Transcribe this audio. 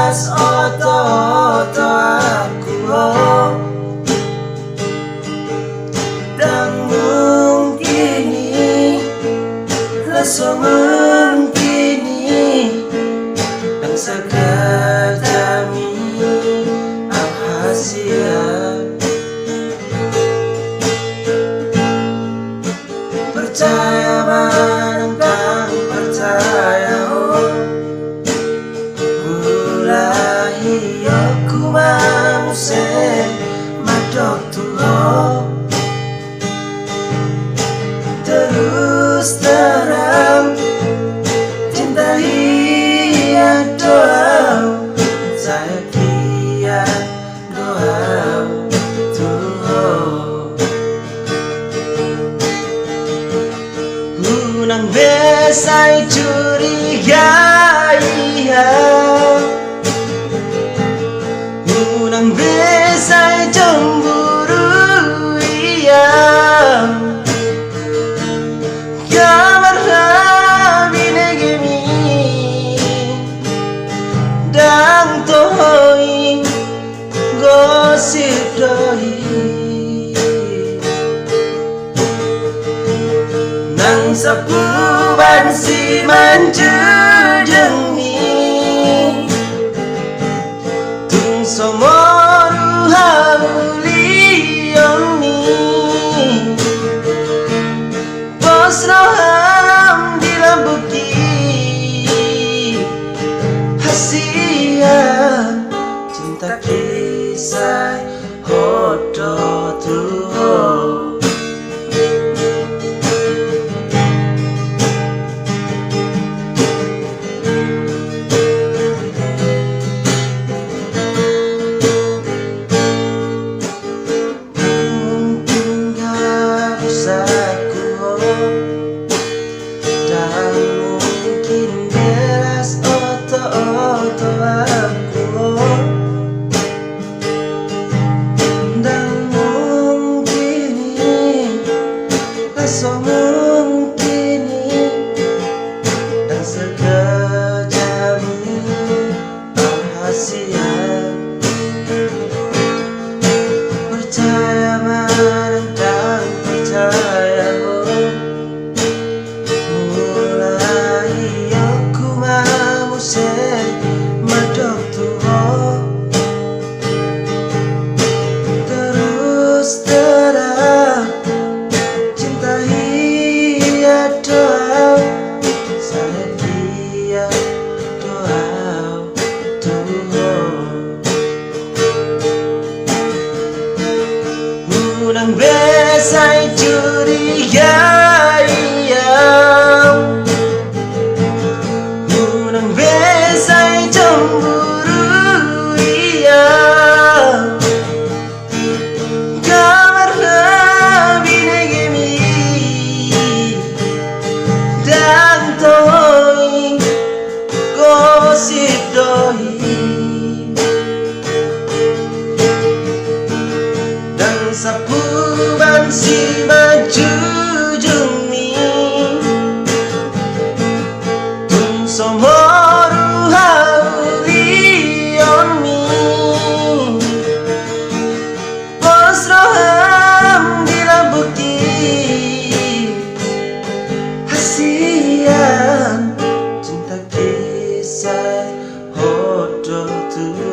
jelas oto-oto aku dan mungkini rasa mungkini dan sekadami hasil percaya menentang percaya mulai aku mamuse madok tuho terus terang cinta hian doa saya kian doa tuho nang besai curiga iya nang besai cemburu iya kamar habine gemi dang tohoi gosip doi nang sapu bansi manjudemi tung somoru hauli yomi pos roham di lambuki hasia cinta kisah hodo tuho percaya menentang percaya mulai aku mamuse madok tuho terus terang cinta hian doa saya kian doa tuho nang besai curiga iya nang besai cemburu iya kamar habine gemi dan tohoi gosip doi dan sapu bansi majujumi tung somoru hauli yomi pos roham di lambuki hasian cinta kisah hodo tuh